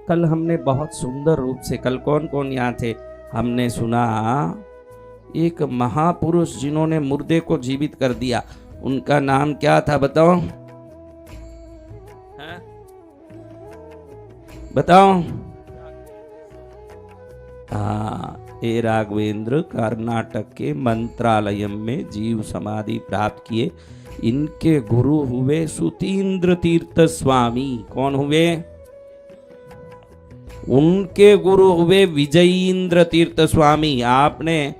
कल हमने बहुत सुंदर रूप से, कल कौन कौन यहाँ थे, हमने सुना एक महापुरुष जिन्होंने मुर्दे को जीवित कर दिया, उनका नाम क्या था बताओ? बताओ। हाँ, ए राघवेंद्र कर्नाटक के मंत्रालयम में जीव समाधि प्राप्त किए। इनके गुरु हुए सुतीन्द्र तीर्थ स्वामी। कौन हुए? उनके गुरु हुए विजयींद्र तीर्थ स्वामी। आपने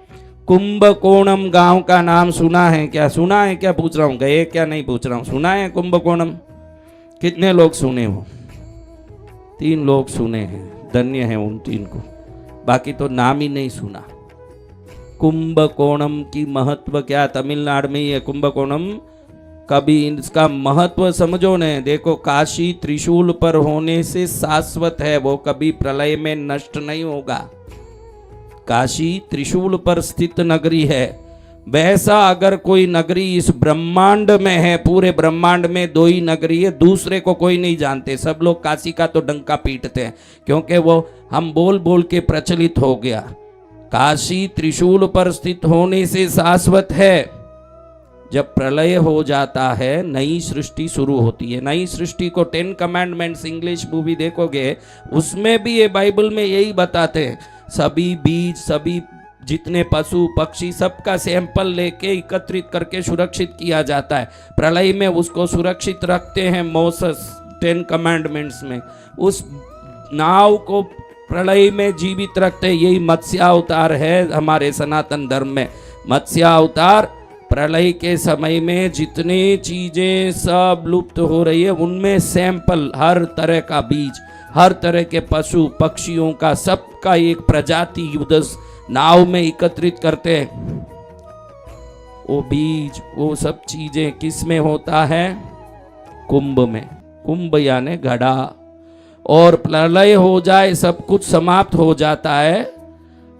कुंभकोणम गांव का नाम सुना है क्या? सुना है क्या पूछ रहा हूं, गए क्या नहीं पूछ रहा हूं। सुना है कुंभकोणम? कितने लोग सुने हो? 3 लोग सुने हैं, धन्य है उन 3 को, बाकी तो नाम ही नहीं सुना। कुंभकोणम की महत्व क्या? तमिलनाडु में ये कुंभकोणम, कभी इसका महत्व समझो ने। देखो, काशी त्रिशूल पर होने से शाश्वत है, वो कभी प्रलय में नष्ट नहीं होगा। काशी त्रिशूल पर स्थित नगरी है। वैसा अगर कोई नगरी इस ब्रह्मांड में है, पूरे ब्रह्मांड में 2 ही नगरी है, दूसरे को कोई नहीं जानते। सब लोग काशी का तो डंका पीटते हैं, क्योंकि वो हम बोल बोल के प्रचलित हो गया। काशी त्रिशूल पर स्थित होने से शाश्वत है। जब प्रलय हो जाता है, नई सृष्टि शुरू होती है। नई सृष्टि को 10 कमांडमेंट्स इंग्लिश मूवी देखोगे, उसमें भी ये बाइबल में यही बताते हैं। सभी बीज, सभी जितने पशु पक्षी, सबका सैंपल लेके एकत्रित करके सुरक्षित किया जाता है। प्रलय में उसको सुरक्षित रखते हैं मोसेस 10 कमांडमेंट्स में। उस नाव को प्रलय में जीवित रखते हैं। यही मत्स्यावतार है हमारे सनातन धर्म में। मत्स्यावतार प्रलय के समय में जितनी चीजें सब लुप्त हो रही है, उनमें सैंपल, हर तरह का बीज, हर तरह के पशु पक्षियों का, सबका एक प्रजाति उस नाव में एकत्रित करते हैं। वो बीज, वो सब चीजें किस में होता है? कुंभ में। कुंभ यानी घड़ा। और प्रलय हो जाए, सब कुछ समाप्त हो जाता है।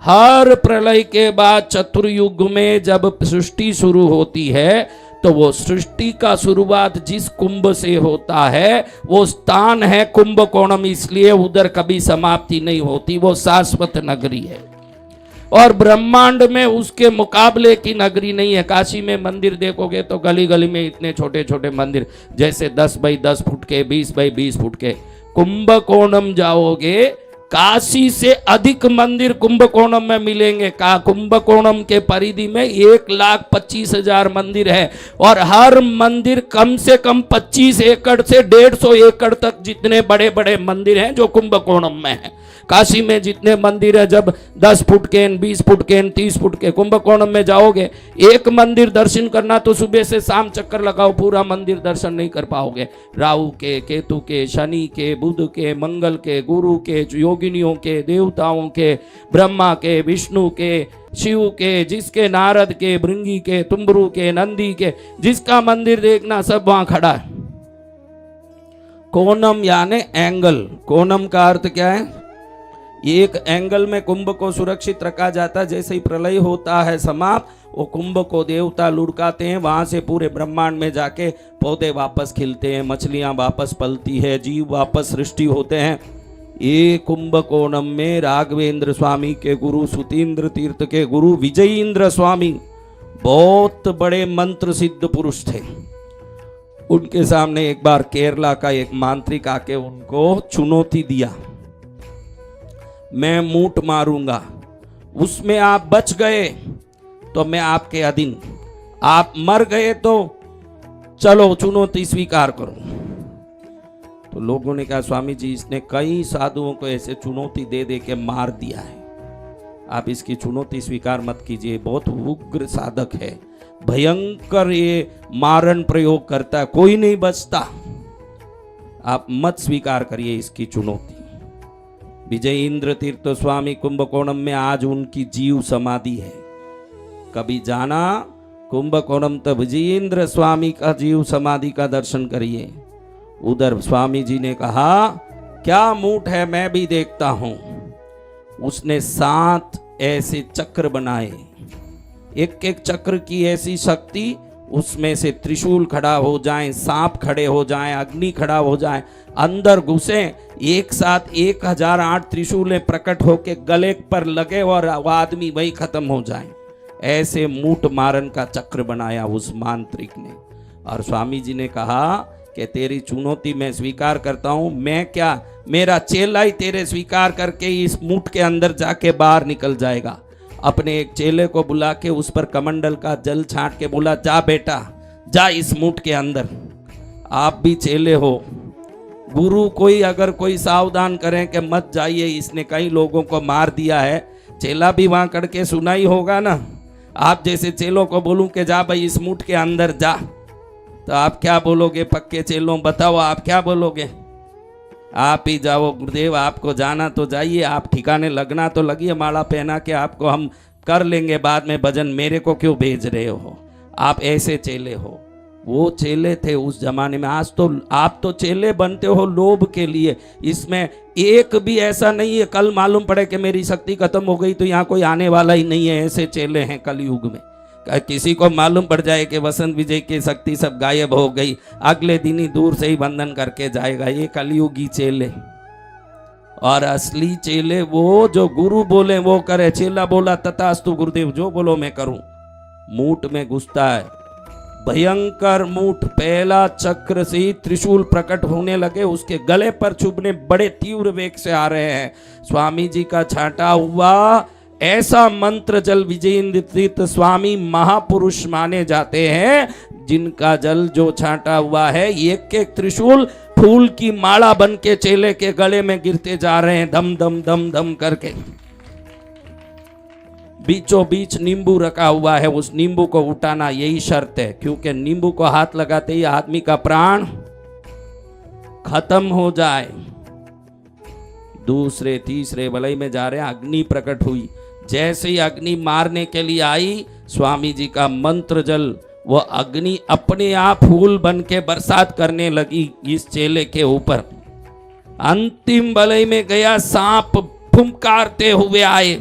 हर प्रलय के बाद चतुर्युग में जब सृष्टि शुरू होती है, तो वो सृष्टि का शुरुआत जिस कुंभ से होता है, वो स्थान है कुंभकोणम। इसलिए उधर कभी समाप्ति नहीं होती, वो शाश्वत नगरी है। और ब्रह्मांड में उसके मुकाबले की नगरी नहीं है। काशी में मंदिर देखोगे तो गली गली में इतने छोटे छोटे मंदिर, जैसे 10 बाई 10 फुट के, 20 बाई 20 फुट के। कुंभकोणम जाओगे, काशी से अधिक मंदिर कुंभकोणम में मिलेंगे। कुंभकोणम के परिधि में 1,25,000 मंदिर है, और हर मंदिर कम से कम 25 एकड़ से 150 एकड़ तक जितने बड़े बड़े मंदिर हैं जो कुंभकोणम में है। काशी में जितने मंदिर है, जब 10 फुट के, 20 फुट के, 30 फुट के, कुंभकोणम में जाओगे, एक मंदिर दर्शन करना तो सुबह से शाम चक्कर लगाओ, पूरा मंदिर दर्शन नहीं कर पाओगे। राहु के, केतु के, शनि के, बुध के, मंगल के, गुरु के, योगिनियों के, देवताओं के, ब्रह्मा के, विष्णु के, शिव के, जिसके नारद के, भृंगी के, तुम्बरू के, नंदी के, जिसका मंदिर देखना सब वहां खड़ा है। कोणम यानी एंगल। कोणम का अर्थ क्या है? एक एंगल में कुंभ को सुरक्षित रखा जाता है। जैसे ही प्रलय होता है समाप्त, वो कुंभ को देवता लुढ़काते हैं, वहां से पूरे ब्रह्मांड में जाके पौधे वापस खिलते हैं, मछलियां वापस पलती है, जीव वापस सृष्टि होते हैं। ये कुंभकोणम में राघवेंद्र स्वामी के गुरु, सुतीन्द्र तीर्थ के गुरु विजयींद्र स्वामी बहुत बड़े मंत्र सिद्ध पुरुष थे। उनके सामने एक बार केरला का एक मांत्रिक आके उनको चुनौती दिया, मैं मूठ मारूंगा, उसमें आप बच गए तो मैं आपके अधीन, आप मर गए तो चलो चुनौती स्वीकार करो। तो लोगों ने कहा, स्वामी जी इसने कई साधुओं को ऐसे चुनौती दे दे के मार दिया है, आप इसकी चुनौती स्वीकार मत कीजिए, बहुत उग्र साधक है, भयंकर ये मारण प्रयोग करता है, कोई नहीं बचता, आप मत स्वीकार करिए इसकी चुनौती। विजयींद्र तीर्थ स्वामी कुंभकोणम में आज उनकी जीव समाधि है। कभी जाना कुंभकोणम तो विजयींद्र स्वामी का जीव समाधि का दर्शन करिए। उधर स्वामी जी ने कहा, क्या मूठ है, मैं भी देखता हूं। उसने 7 ऐसे चक्र बनाए, एक एक चक्र की ऐसी शक्ति, उसमें से त्रिशूल खड़ा हो जाए, सांप खड़े हो जाएं, अग्नि खड़ा हो जाए, अंदर घुसे, एक साथ 1008 त्रिशूलें प्रकट होके गले पर लगे और वो आदमी वही खत्म हो जाए। ऐसे मूठ मारन का चक्र बनाया उस मांत्रिक ने। और स्वामी जी ने कहा कि तेरी चुनौती मैं स्वीकार करता हूं, मैं क्या, मेरा चेला ही तेरे स्वीकार करके इस मूठ के अंदर जाके बाहर निकल जाएगा। अपने एक चेले को बुला के उस पर कमंडल का जल छांट के बोला, जा बेटा जा इस मूठ के अंदर। आप भी चेले हो, गुरु कोई अगर कोई सावधान करें कि मत जाइए, इसने कई लोगों को मार दिया है, चेला भी वहां करके सुना ही होगा ना। आप जैसे चेलों को बोलूं कि जा भाई इस मूठ के अंदर जा, तो आप क्या बोलोगे? पक्के चेलों बताओ आप क्या बोलोगे? आप ही जाओ गुरुदेव, आपको जाना तो जाइए, आप ठिकाने लगना तो लगिए, माला पहना के आपको हम कर लेंगे बाद में भजन, मेरे को क्यों भेज रहे हो? आप ऐसे चेले हो। वो चेले थे उस जमाने में। आज तो आप तो चेले बनते हो लोभ के लिए। इसमें एक भी ऐसा नहीं है कल मालूम पड़े कि मेरी शक्ति खत्म हो गई तो यहाँ कोई आने वाला ही नहीं है। ऐसे चेले हैं कलयुग में। किसी को मालूम पड़ जाए कि वसंत विजय की शक्ति सब गायब हो गई, अगले दिन ही दूर से ही बंधन करके जाएगा। ये कलयुगी चेले। और असली चेले वो जो गुरु बोले वो करे। चेला बोला तथास्तु गुरुदेव, जो बोलो मैं करूं। मूठ में घुसता है, भयंकर मूठ, पहला चक्र से त्रिशूल प्रकट होने लगे, उसके गले पर चुभने बड़े तीव्र वेग से आ रहे हैं। स्वामी जी का छांटा हुआ ऐसा मंत्र जल विजयींद्रित स्वामी महापुरुष माने जाते हैं, जिनका जल जो छांटा हुआ है, एक एक त्रिशूल फूल की माला बन के चेले के गले में गिरते जा रहे हैं, दम दम दम दम करके। बीचों बीच नींबू रखा हुआ है, उस नींबू को उठाना यही शर्त है, क्योंकि नींबू को हाथ लगाते ही आदमी का प्राण खत्म हो जाए। दूसरे तीसरे वलय में जा रहे हैं, अग्नि प्रकट हुई। जैसे ही अग्नि मारने के लिए आई, स्वामी जी का मंत्र जल, वो अग्नि अपने आप फूल बन के बरसात करने लगी इस चेले के ऊपर। अंतिम वलय में गया, सांप फुंकारते हुए आए।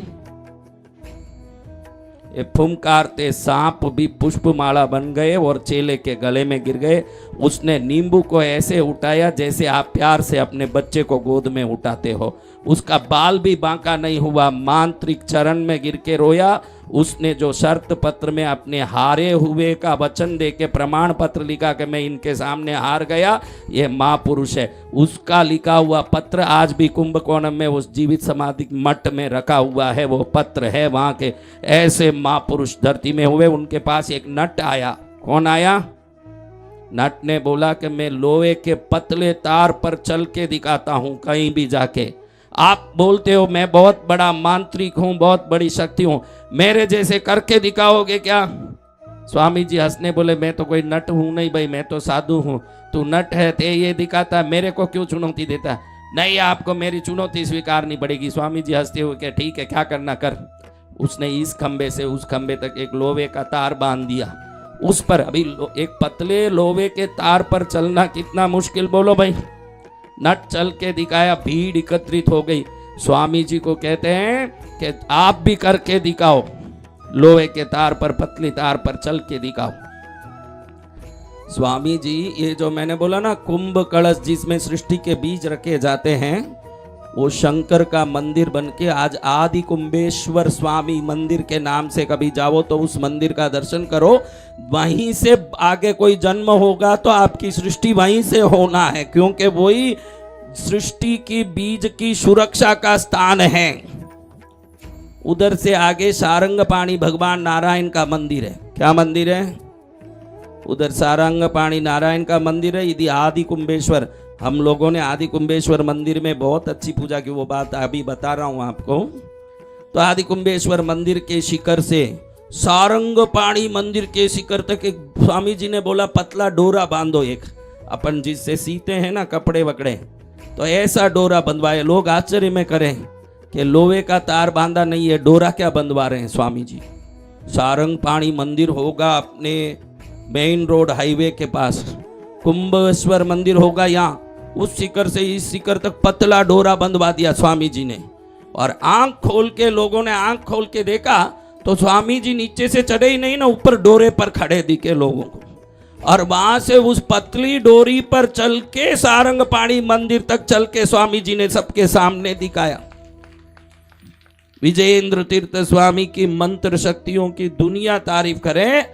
ये फुंकारते सांप भी पुष्पमाला बन गए और चेले के गले में गिर गए। उसने नींबू को ऐसे उठाया जैसे आप प्यार से अपने बच्चे को गोद में उठाते हो। उसका बाल भी बांका नहीं हुआ, मांत्रिक चरण में गिर के रोया। उसने जो शर्त पत्र में अपने हारे हुए का वचन दे के प्रमाण पत्र लिखा कि मैं इनके सामने हार गया, ये महापुरुष है, उसका लिखा हुआ पत्र आज भी कुंभकोणम में उस जीवित समाधि मठ में रखा हुआ है। वो पत्र है वहाँ के। ऐसे महापुरुष धरती में हुए। उनके पास एक नट आया। कौन आया? नट ने बोला कि मैं लोहे के पतले तार पर चल के दिखाता हूं कहीं भी जाके। आप बोलते हो मैं बहुत बड़ा मांत्रिक हूं, बहुत बड़ी शक्ति हूं, मेरे जैसे करके दिखाओगे क्या? स्वामी जी हंसने बोले, मैं तो कोई नट हूं नहीं भाई, मैं तो साधु हूं। तू नट है, ते ये दिखाता, मेरे को क्यों चुनौती देता? नहीं, आपको मेरी चुनौती स्वीकारनी पड़ेगी। स्वामी जी हंसते हुए कि ठीक है, क्या करना कर। उसने इस खंबे से उस खंबे तक एक लोहे का तार बांध दिया। उस पर अभी एक पतले लोहे के तार पर चलना कितना मुश्किल बोलो भाई। नट चल के दिखाया, भीड़ एकत्रित हो गई। स्वामी जी को कहते हैं कि आप भी करके दिखाओ, लोहे के तार पर, पतली तार पर चल के दिखाओ। स्वामी जी, ये जो मैंने बोला ना कुंभ कलश जिसमें सृष्टि के बीज रखे जाते हैं, वो शंकर का मंदिर बनके आज आदि कुंभेश्वर स्वामी मंदिर के नाम से कभी जाओ तो उस मंदिर का दर्शन करो। वहीं से आगे कोई जन्म होगा तो आपकी सृष्टि वहीं से होना है, क्योंकि वही सृष्टि की बीज की सुरक्षा का स्थान है। उधर से आगे सारंग पाणी भगवान नारायण का मंदिर है। क्या मंदिर है? उधर सारंग पाणी नारायण का मंदिर है। यदि आदि कुंभेश्वर, हम लोगों ने आदि कुंभेश्वर मंदिर में बहुत अच्छी पूजा की, वो बात अभी बता रहा हूं आपको। तो आदि कुंभेश्वर मंदिर के शिखर से सारंग पाणी मंदिर के शिखर तक एक स्वामी जी ने बोला पतला डोरा बांधो, एक अपन जिससे सीते हैं ना कपड़े वकड़े, तो ऐसा डोरा बंधवाए। लोग आश्चर्य में करें कि लोहे का तार बांधा नहीं है, डोरा क्या बंधवा रहे हैं स्वामी जी। सारंग पाणी मंदिर होगा अपने मेन रोड हाईवे के पास, कुंभेश्वर मंदिर होगा यहाँ, उस शिखर से इस शिखर तक पतला डोरा बंधवा दिया स्वामी जी ने। और आंख खोल के लोगों ने आंख खोल के देखा तो स्वामी जी नीचे से चढ़े ही नहीं ना, ऊपर डोरे पर खड़े दिखे लोगों को। और वहां से उस पतली डोरी पर चल के सारंगपाणी मंदिर तक चल के स्वामी जी ने सबके सामने दिखाया। विजयेंद्र तीर्थ स्वामी की मंत्र शक्तियों की दुनिया तारीफ करे।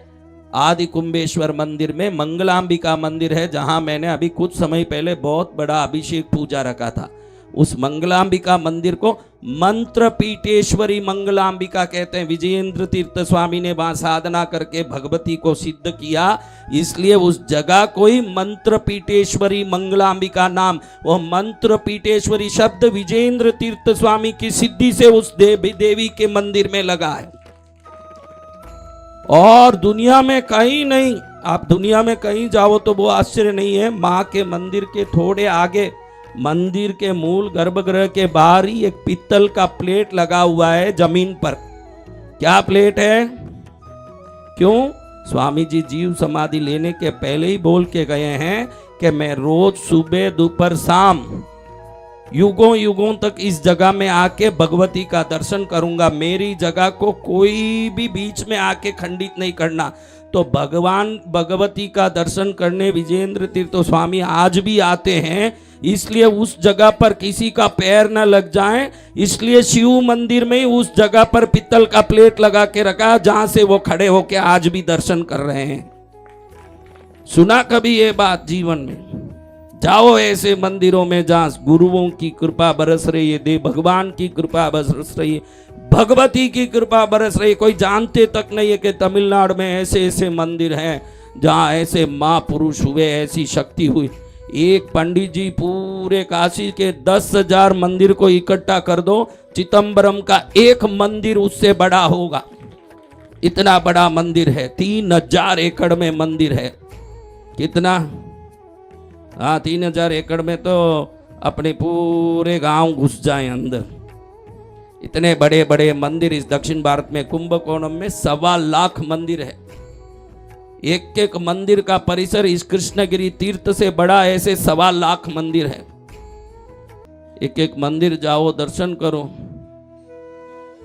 आदि कुंभेश्वर मंदिर में मंगलांबिका मंदिर है, जहां मैंने अभी कुछ समय पहले बहुत बड़ा अभिषेक पूजा रखा था। उस मंगलांबिका मंदिर को मंत्र पीठेश्वरी मंगलांबिका कहते हैं। विजयेंद्र तीर्थ स्वामी ने वहां साधना करके भगवती को सिद्ध किया, इसलिए उस जगह को ही मंत्र पीठेश्वरी मंगलांबिका नाम। वो मंत्र पीठेश्वरी शब्द विजयेंद्र तीर्थ स्वामी की सिद्धि से उस देवी के मंदिर में लगा है, और दुनिया में कहीं नहीं। आप दुनिया में कहीं जाओ तो वो आश्चर्य नहीं है। माँ के मंदिर के थोड़े आगे, मंदिर के मूल गर्भगृह के बाहर ही एक पीतल का प्लेट लगा हुआ है जमीन पर। क्या प्लेट है? क्यों? स्वामी जी जीव समाधि लेने के पहले ही बोल के गए हैं कि मैं रोज सुबह दोपहर शाम युगों युगों तक इस जगह में आके भगवती का दर्शन करूंगा। मेरी जगह को कोई भी बीच में आके खंडित नहीं करना। तो भगवान भगवती का दर्शन करने विजयेंद्र तीर्थ स्वामी आज भी आते हैं, इसलिए उस जगह पर किसी का पैर न लग जाए, इसलिए शिव मंदिर में उस जगह पर पीतल का प्लेट लगा के रखा, जहां से वो खड़े होके आज भी दर्शन कर रहे हैं। सुना कभी ये बात जीवन में? जाओ ऐसे मंदिरों में जहां गुरुओं की कृपा बरस रही है, देव भगवान की कृपा बरस रही है, भगवती की कृपा बरस रही है। कोई जानते तक नहीं है कि तमिलनाडु में ऐसे ऐसे मंदिर हैं जहां ऐसे महापुरुष हुए, ऐसी शक्ति हुई। एक पंडित जी पूरे काशी के 10,000 मंदिर को इकट्ठा कर दो, चिदंबरम का एक मंदिर उससे बड़ा होगा। इतना बड़ा मंदिर है, 3,000 एकड़ में मंदिर है। कितना? हाँ, 3,000 एकड़ में तो अपने पूरे गांव घुस जाए अंदर। इतने बड़े बड़े मंदिर इस दक्षिण भारत में। कुंभकोणम में 1.25 लाख मंदिर है। एक एक मंदिर का परिसर इस कृष्णगिरी तीर्थ से बड़ा, ऐसे 1.25 लाख मंदिर है। एक एक मंदिर जाओ, दर्शन करो।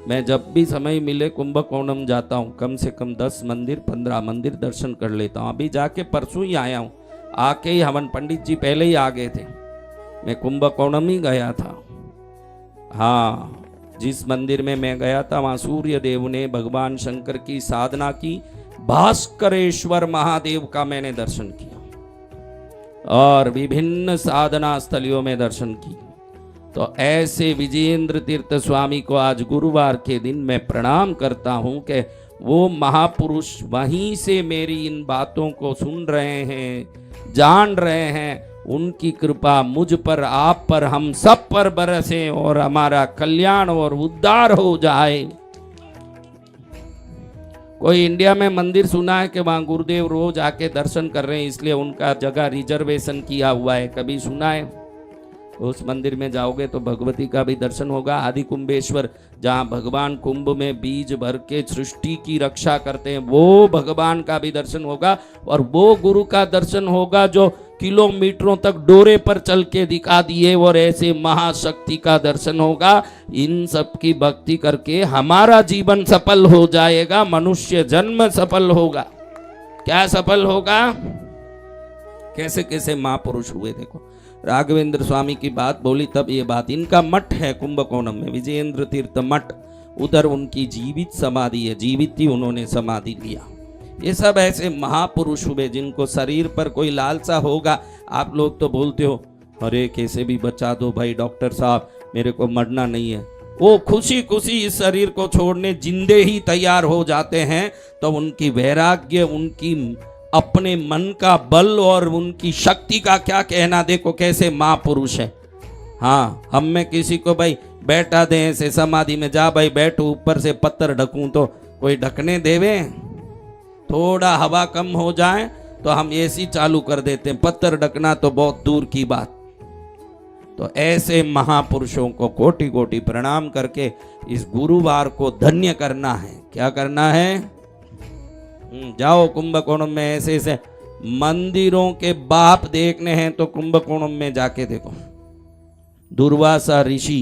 मैं जब भी समय मिले कुंभकोणम जाता हूँ, कम से कम 10 मंदिर 15 मंदिर दर्शन कर लेता हूँ। अभी जाके परसों ही आया हूँ, आके ही हवन पंडित जी पहले ही आ गए थे, मैं कुंभकोणम ही गया था। हाँ, जिस मंदिर में मैं गया था वहाँ सूर्य देव ने भगवान शंकर की साधना की, भास्करेश्वर महादेव का मैंने दर्शन किया और विभिन्न साधना स्थलियों में दर्शन की। तो ऐसे विजयेंद्र तीर्थ स्वामी को आज गुरुवार के दिन मैं प्रणाम करता हूँ कि वो महापुरुष वहीं से मेरी इन बातों को सुन रहे हैं, जान रहे हैं। उनकी कृपा मुझ पर, आप पर, हम सब पर बरसे और हमारा कल्याण और उद्धार हो जाए। कोई इंडिया में मंदिर सुना है कि वहां गुरुदेव रोज आके दर्शन कर रहे हैं, इसलिए उनका जगह रिजर्वेशन किया हुआ है? कभी सुना है? उस मंदिर में जाओगे तो भगवती का भी दर्शन होगा। आदि कुंभेश्वर, जहाँ भगवान कुंभ में बीज भर के सृष्टि की रक्षा करते हैं, वो भगवान का भी दर्शन होगा। और वो गुरु का दर्शन होगा जो किलोमीटरों तक डोरे पर चल के दिखा दिए, और ऐसे महाशक्ति का दर्शन होगा। इन सब की भक्ति करके हमारा जीवन सफल हो जाएगा, मनुष्य जन्म सफल होगा। क्या सफल होगा? कैसे कैसे महापुरुष हुए देखो। राघवेंद्र स्वामी की बात बोली तब ये बात, इनका मठ है कुंभकोणम में, विजयेंद्र तीर्थ मठ, उधर उनकी जीवित समाधि है, जीवित ही उन्होंने समाधि लिया। ये सब ऐसे महापुरुष हुए जिनको शरीर पर कोई लालसा होगा। आप लोग तो बोलते हो अरे कैसे भी बचा दो भाई डॉक्टर साहब, मेरे को मरना नहीं है। वो खुशी खुशी इस शरीर को छोड़ने जिंदे ही तैयार हो जाते हैं। तो उनकी वैराग्य, उनकी अपने मन का बल और उनकी शक्ति का क्या कहना। देखो कैसे महापुरुष है। हाँ, हम में किसी को भाई बैठा दें ऐसे समाधि में, जा भाई बैठो, ऊपर से पत्थर ढकूं तो कोई ढकने देवे? थोड़ा हवा कम हो जाए तो हम एसी चालू कर देते हैं, पत्थर ढकना तो बहुत दूर की बात। तो ऐसे महापुरुषों को कोटि कोटि प्रणाम करके इस गुरुवार को धन्य करना है। क्या करना है? जाओ कुंभकोणम में ऐसे ऐसे मंदिरों के बाप देखने हैं तो कुंभकोणम में जाके देखो। दुर्वासा ऋषि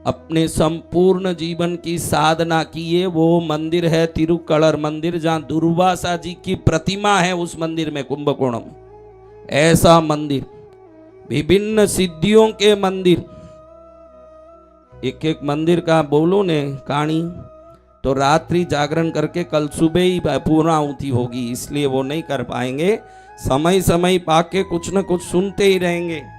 अपने संपूर्ण जीवन की साधना किए। वो मंदिर है तिरुक्कलर मंदिर, जहाँ दुर्वासा जी की प्रतिमा है, उस मंदिर में कुंभकोणम। ऐसा मंदिर, विभिन्न सिद्धियों के मंदिर। एक एक मंदिर का बोलो ने कहानी तो रात्रि जागरण करके कल सुबह ही पूर्णाहुति होगी, इसलिए वो नहीं कर पाएंगे। समय समय पाके कुछ न कुछ सुनते ही रहेंगे।